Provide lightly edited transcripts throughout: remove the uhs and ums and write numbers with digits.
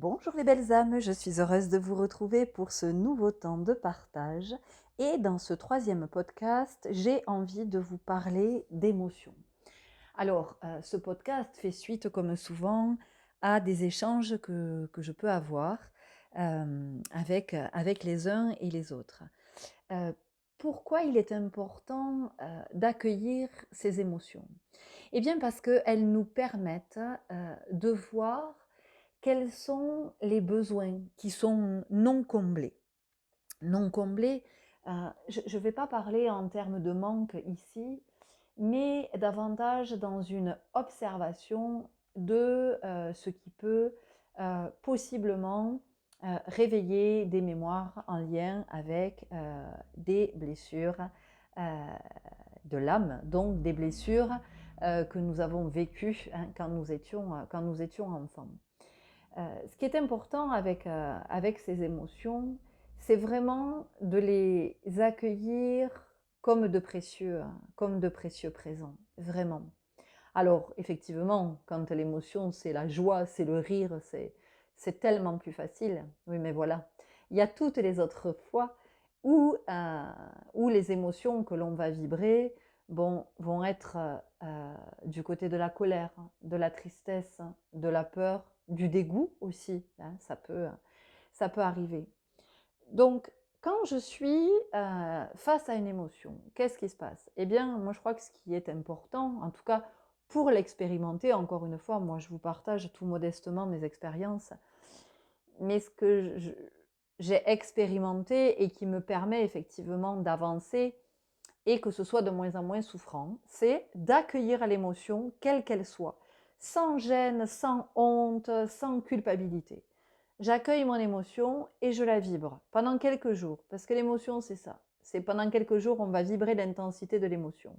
Bonjour les belles âmes, je suis heureuse de vous retrouver pour ce nouveau temps de partage. Et dans ce troisième podcast, j'ai envie de vous parler d'émotions. Alors, ce podcast fait suite, comme souvent, à des échanges que je peux avoir avec les uns et les autres. Euh, Pourquoi il est important d'accueillir ces émotions? Eh bien parce qu'elles nous permettent de voir quels sont les besoins qui sont non comblés. Non comblés, je ne vais pas parler en termes de manque ici, mais davantage dans une observation de ce qui peut possiblement réveiller des mémoires en lien avec des blessures euh, de l'âme, donc des blessures que nous avons vécues quand nous étions enfants. Ce qui est important avec ces émotions, c'est vraiment de les accueillir comme de précieux présents, vraiment. Alors, effectivement, quand l'émotion, c'est la joie, c'est le rire, c'est tellement plus facile. Oui, mais voilà. Il y a toutes les autres fois où les émotions que l'on va vibrer vont être du côté de la colère, de la tristesse, de la peur, du dégoût aussi. Hein, ça peut arriver. Donc, quand je suis face à une émotion, qu'est-ce qui se passe? Eh bien, moi, je crois que ce qui est important, en tout cas pour l'expérimenter, encore une fois, moi, je vous partage tout modestement mes expériences, mais ce que j'ai expérimenté et qui me permet effectivement d'avancer et que ce soit de moins en moins souffrant, c'est d'accueillir l'émotion, quelle qu'elle soit, sans gêne, sans honte, sans culpabilité. J'accueille mon émotion et je la vibre pendant quelques jours, parce que l'émotion, c'est ça. C'est pendant quelques jours, on va vibrer l'intensité de l'émotion.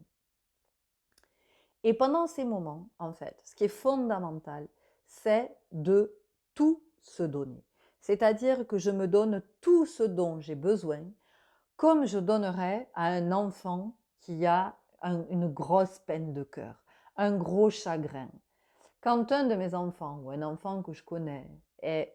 Et pendant ces moments, en fait, ce qui est fondamental, c'est de tout se donner. C'est-à-dire que je me donne tout ce dont j'ai besoin, comme je donnerais à un enfant qui a une grosse peine de cœur, un gros chagrin. Quand un de mes enfants, ou un enfant que je connais,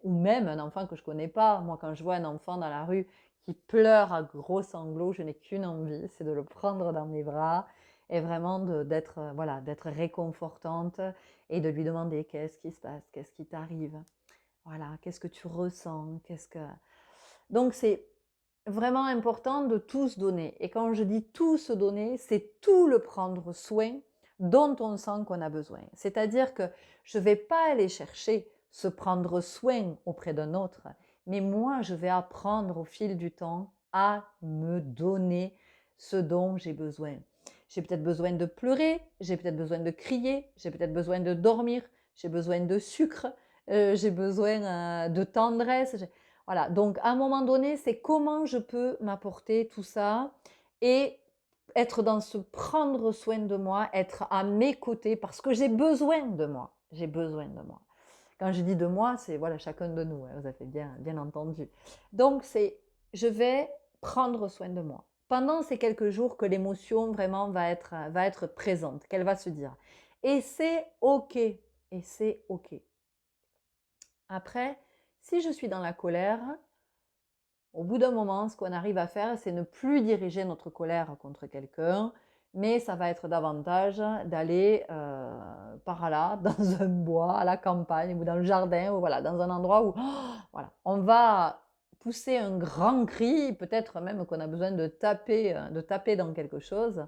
ou même un enfant que je ne connais pas, moi quand je vois un enfant dans la rue qui pleure à gros sanglots, je n'ai qu'une envie, c'est de le prendre dans mes bras et vraiment d'être réconfortante et de lui demander qu'est-ce qui se passe, qu'est-ce qui t'arrive, voilà, qu'est-ce que tu ressens, Donc c'est vraiment important de tout se donner. Et quand je dis tout se donner, c'est tout le prendre soin dont on sent qu'on a besoin. C'est-à-dire que je ne vais pas aller chercher se prendre soin auprès d'un autre, mais moi, je vais apprendre au fil du temps à me donner ce dont j'ai besoin. J'ai peut-être besoin de pleurer, j'ai peut-être besoin de crier, j'ai peut-être besoin de dormir, j'ai besoin de sucre, j'ai besoin de tendresse. Voilà, donc à un moment donné, c'est comment je peux m'apporter tout ça et être dans ce prendre soin de moi, être à mes côtés parce que j'ai besoin de moi. J'ai besoin de moi. Quand je dis de moi, c'est voilà, chacun de nous, hein, vous avez bien entendu. Donc c'est je vais prendre soin de moi. Pendant ces quelques jours que l'émotion vraiment va être présente, qu'elle va se dire. Et c'est OK. Et c'est OK. Après, si je suis dans la colère, au bout d'un moment, ce qu'on arrive à faire, c'est ne plus diriger notre colère contre quelqu'un, mais ça va être davantage d'aller par là, dans un bois, à la campagne, ou dans le jardin, ou voilà, dans un endroit où voilà, on va pousser un grand cri, peut-être même qu'on a besoin de taper dans quelque chose.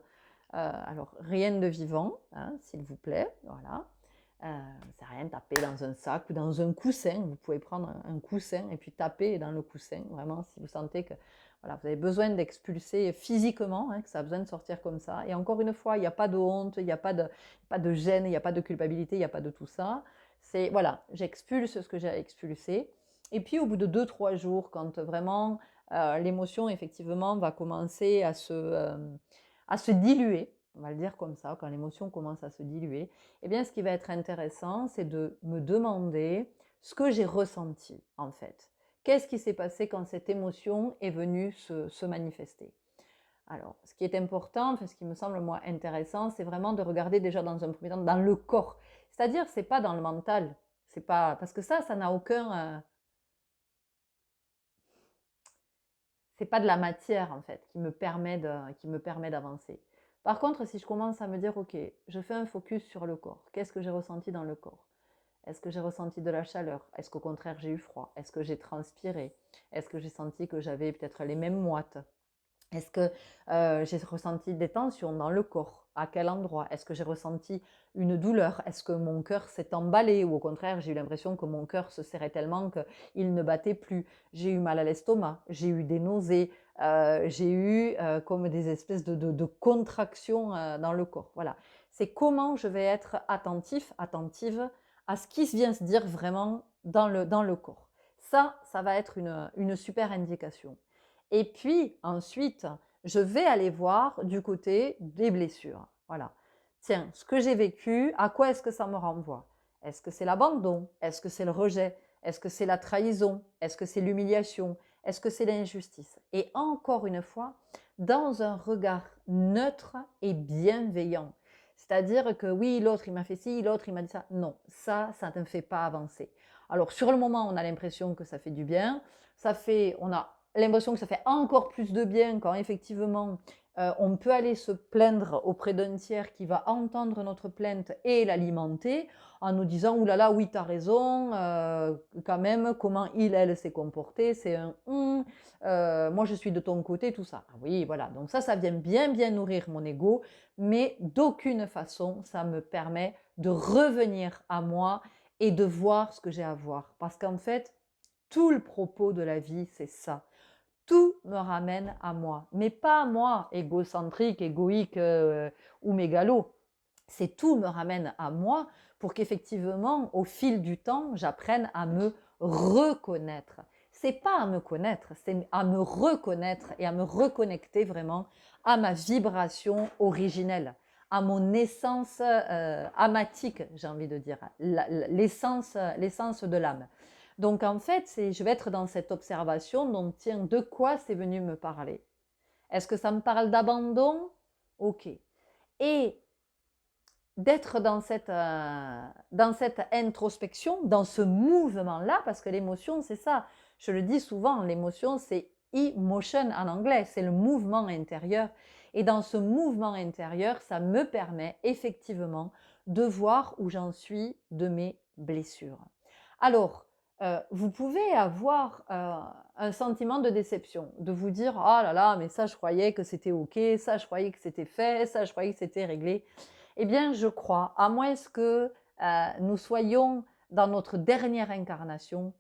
Alors, rien de vivant, hein, s'il vous plaît, voilà. C'est rien, taper dans un sac ou dans un coussin. Vous pouvez prendre un coussin et puis taper dans le coussin, vraiment, si vous sentez que voilà, vous avez besoin d'expulser physiquement, hein, que ça a besoin de sortir comme ça. Et encore une fois, il n'y a pas de honte, il n'y a pas de gêne, il n'y a pas de culpabilité, il n'y a pas de tout ça. C'est, voilà, j'expulse ce que j'ai à expulser. Et puis, au bout de 2, 3 jours, quand vraiment l'émotion, effectivement, va commencer à se diluer, on va le dire comme ça, quand l'émotion commence à se diluer, eh bien, ce qui va être intéressant, c'est de me demander ce que j'ai ressenti, en fait. Qu'est-ce qui s'est passé quand cette émotion est venue se manifester? Alors, ce qui est important, enfin, ce qui me semble moi intéressant, c'est vraiment de regarder déjà dans un premier temps dans le corps. C'est-à-dire, c'est pas dans le mental, C'est pas parce que ça n'a aucun, c'est pas de la matière en fait qui me permet d'avancer. Par contre, si je commence à me dire, ok, je fais un focus sur le corps. Qu'est-ce que j'ai ressenti dans le corps? Est-ce que j'ai ressenti de la chaleur? Est-ce qu'au contraire j'ai eu froid? Est-ce que j'ai transpiré? Est-ce que j'ai senti que j'avais peut-être les mêmes moites? Est-ce que j'ai ressenti des tensions dans le corps? À quel endroit? Est-ce que j'ai ressenti une douleur? Est-ce que mon cœur s'est emballé? Ou au contraire, j'ai eu l'impression que mon cœur se serrait tellement qu'il ne battait plus? J'ai eu mal à l'estomac, j'ai eu des nausées, j'ai eu comme des espèces de contractions dans le corps. Voilà. C'est comment je vais être attentif, attentive à ce qui vient se dire vraiment dans le corps. Ça va être une super indication. Et puis ensuite, je vais aller voir du côté des blessures. Voilà. Tiens, ce que j'ai vécu, à quoi est-ce que ça me renvoie? Est-ce que c'est l'abandon? Est-ce que c'est le rejet? Est-ce que c'est la trahison? Est-ce que c'est l'humiliation? Est-ce que c'est l'injustice? Et encore une fois, dans un regard neutre et bienveillant. C'est-à-dire que oui, l'autre il m'a fait ci, l'autre il m'a dit ça. Non, ça ne fait pas avancer. Alors sur le moment, on a l'impression que ça fait du bien. On a l'impression que ça fait encore plus de bien quand effectivement on peut aller se plaindre auprès d'un tiers qui va entendre notre plainte et l'alimenter en nous disant « Ouh là là, oui, tu as raison, quand même, comment elle s'est comportée, c'est un moi je suis de ton côté, tout ça. » Ah oui, voilà, donc ça vient bien nourrir mon ego, mais d'aucune façon ça me permet de revenir à moi et de voir ce que j'ai à voir. Parce qu'en fait, tout le propos de la vie, c'est ça. Tout me ramène à moi, mais pas à moi, égocentrique, égoïque ou mégalo. C'est tout me ramène à moi pour qu'effectivement, au fil du temps, j'apprenne à me reconnaître. C'est pas à me connaître, c'est à me reconnaître et à me reconnecter vraiment à ma vibration originelle, à mon essence amatique, j'ai envie de dire, l'essence de l'âme. Donc en fait, je vais être dans cette observation, donc tiens, de quoi c'est venu me parler? Est-ce que ça me parle d'abandon? Ok. Et d'être dans cette introspection, dans ce mouvement-là, parce que l'émotion, c'est ça. Je le dis souvent, l'émotion, c'est emotion en anglais, c'est le mouvement intérieur. Et dans ce mouvement intérieur, ça me permet effectivement de voir où j'en suis de mes blessures. Alors, vous pouvez avoir un sentiment de déception, de vous dire « Ah là là, mais ça je croyais que c'était ok, ça je croyais que c'était fait, ça je croyais que c'était réglé ». Eh bien, je crois, à moins que nous soyons dans notre dernière incarnation,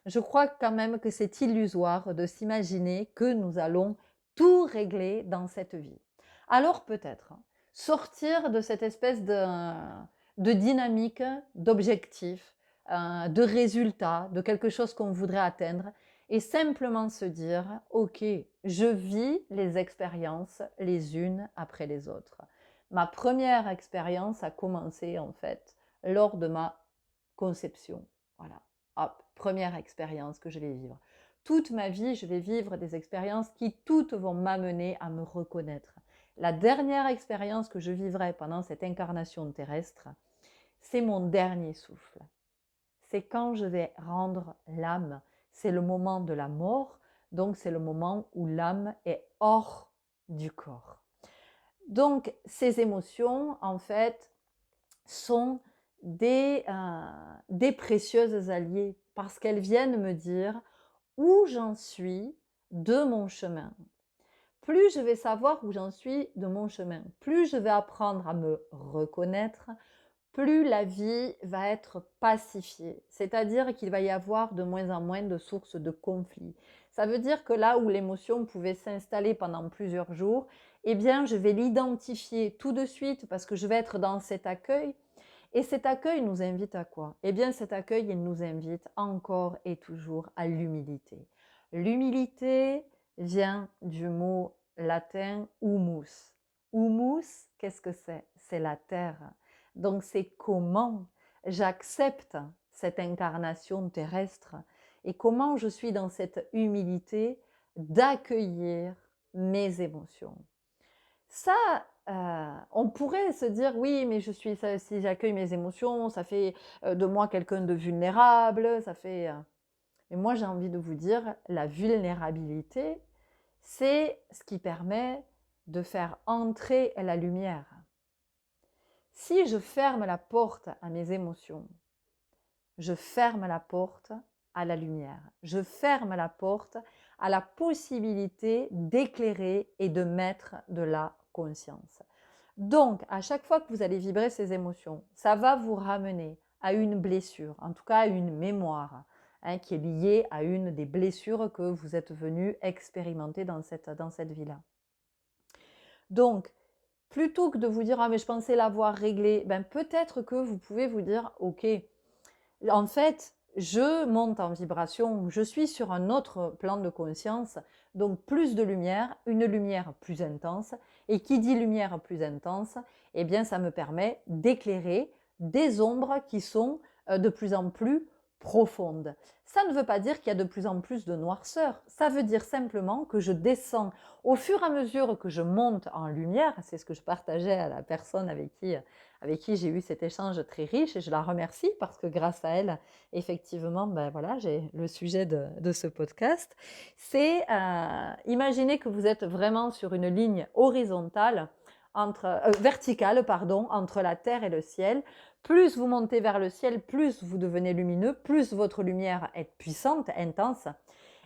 je crois quand même que c'est illusoire de s'imaginer que nous allons tout régler dans cette vie. Alors peut-être sortir de cette espèce de dynamique, d'objectif, de résultat, de quelque chose qu'on voudrait atteindre, et simplement se dire, ok, je vis les expériences les unes après les autres. Ma première expérience a commencé en fait lors de ma conception. Voilà, hop, première expérience que je vais vivre. Toute ma vie, je vais vivre des expériences qui toutes vont m'amener à me reconnaître. La dernière expérience que je vivrai pendant cette incarnation terrestre, c'est mon dernier souffle. C'est quand je vais rendre l'âme. C'est le moment de la mort, donc c'est le moment où l'âme est hors du corps. Donc ces émotions, en fait, sont des précieuses alliées parce qu'elles viennent me dire où j'en suis de mon chemin. Plus je vais savoir où j'en suis de mon chemin, plus je vais apprendre à me reconnaître, plus la vie va être pacifiée. C'est-à-dire qu'il va y avoir de moins en moins de sources de conflits. Ça veut dire que là où l'émotion pouvait s'installer pendant plusieurs jours, eh bien, je vais l'identifier tout de suite parce que je vais être dans cet accueil. Et cet accueil nous invite à quoi? Eh bien, cet accueil, il nous invite encore et toujours à l'humilité. L'humilité vient du mot latin humus. Humus, qu'est-ce que c'est? C'est la terre. Donc, c'est comment j'accepte cette incarnation terrestre et comment je suis dans cette humilité d'accueillir mes émotions. Ça, on pourrait se dire: «Oui, mais si j'accueille mes émotions, ça fait, de moi quelqu'un de vulnérable, ça fait, Et moi, j'ai envie de vous dire, la vulnérabilité, c'est ce qui permet de faire entrer la lumière. Si je ferme la porte à mes émotions, je ferme la porte à la lumière. Je ferme la porte à la possibilité d'éclairer et de mettre de la conscience. Donc, à chaque fois que vous allez vibrer ces émotions, ça va vous ramener à une blessure, en tout cas à une mémoire, qui est liée à une des blessures que vous êtes venu expérimenter dans cette vie-là. Donc, plutôt que de vous dire, ah mais je pensais l'avoir réglé, ben peut-être que vous pouvez vous dire, ok, en fait, je monte en vibration, je suis sur un autre plan de conscience, donc plus de lumière, une lumière plus intense. Et qui dit lumière plus intense, eh bien ça me permet d'éclairer des ombres qui sont de plus en plus profondes. Ça ne veut pas dire qu'il y a de plus en plus de noirceur, ça veut dire simplement que je descends au fur et à mesure que je monte en lumière, c'est ce que je partageais à la personne avec qui j'ai eu cet échange très riche et je la remercie parce que grâce à elle, effectivement, ben voilà, j'ai le sujet de ce podcast. C'est imaginer que vous êtes vraiment sur une ligne horizontale, verticale, pardon, entre la terre et le ciel. Plus vous montez vers le ciel, plus vous devenez lumineux, plus votre lumière est puissante, intense.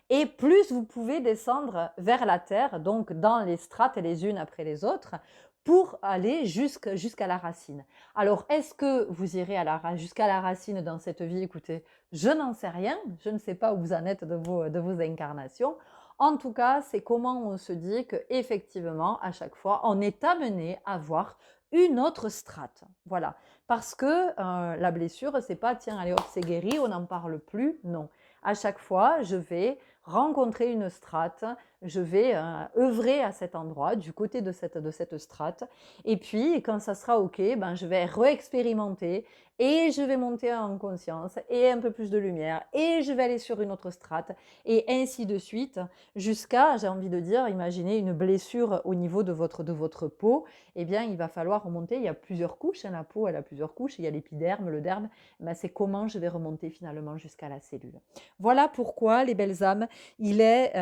Et plus vous pouvez descendre vers la terre, donc dans les strates les unes après les autres, pour aller jusqu'à la racine. Alors, est-ce que vous irez jusqu'à la racine dans cette vie? Écoutez, je n'en sais rien, je ne sais pas où vous en êtes de vos incarnations. En tout cas, c'est comment on se dit qu'effectivement, à chaque fois, on est amené à voir une autre strate. Voilà. Parce que la blessure, c'est pas, tiens, allez hop, c'est guéri, on n'en parle plus. Non. À chaque fois, je vais rencontrer une strate, je vais œuvrer à cet endroit, du côté de cette strate. Et puis, quand ça sera OK, ben, je vais réexpérimenter et je vais monter en conscience et un peu plus de lumière et je vais aller sur une autre strate et ainsi de suite jusqu'à, j'ai envie de dire, imaginez une blessure au niveau de votre peau. Eh bien, il va falloir remonter. Il y a plusieurs couches. La peau, elle a plusieurs couches. Il y a l'épiderme, le derme. Ben, c'est comment je vais remonter finalement jusqu'à la cellule. Voilà pourquoi, les belles âmes, il est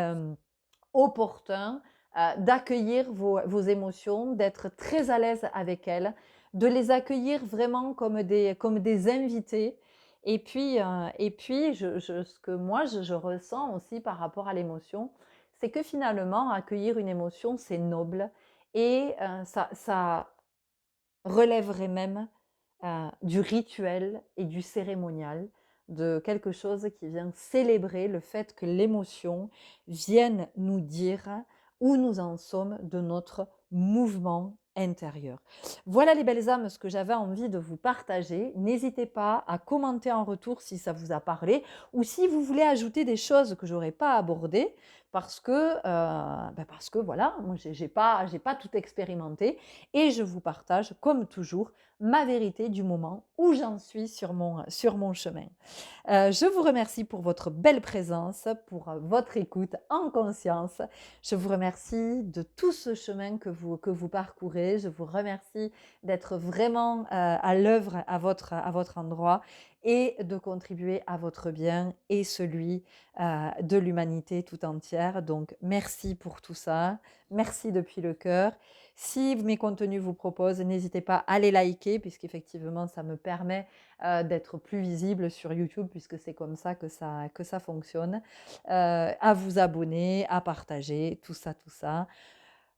opportun d'accueillir vos émotions, d'être très à l'aise avec elles, de les accueillir vraiment comme des invités. Et puis ce que moi, je ressens aussi par rapport à l'émotion, c'est que finalement, accueillir une émotion, c'est noble et ça relèverait même du rituel et du cérémonial, de quelque chose qui vient célébrer le fait que l'émotion vienne nous dire où nous en sommes de notre mouvement intérieur. Voilà les belles âmes, ce que j'avais envie de vous partager. N'hésitez pas à commenter en retour si ça vous a parlé ou si vous voulez ajouter des choses que j'aurais pas abordées parce que voilà, moi j'ai pas tout expérimenté et je vous partage comme toujours ma vérité du moment où j'en suis sur mon chemin. Je vous remercie pour votre belle présence, pour votre écoute en conscience. Je vous remercie de tout ce chemin que vous parcourez. Je vous remercie d'être vraiment à l'œuvre à votre endroit et de contribuer à votre bien et celui de l'humanité tout entière. Donc, merci pour tout ça. Merci depuis le cœur. Si mes contenus vous proposent, n'hésitez pas à les liker, puisqu'effectivement, ça me permet d'être plus visible sur YouTube, puisque c'est comme ça que ça fonctionne. À vous abonner, à partager, tout ça, tout ça.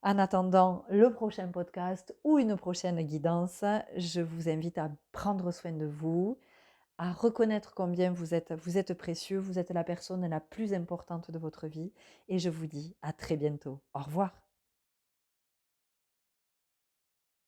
En attendant le prochain podcast ou une prochaine guidance, je vous invite à prendre soin de vous, à reconnaître combien vous êtes précieux, vous êtes la personne la plus importante de votre vie. Et je vous dis à très bientôt. Au revoir.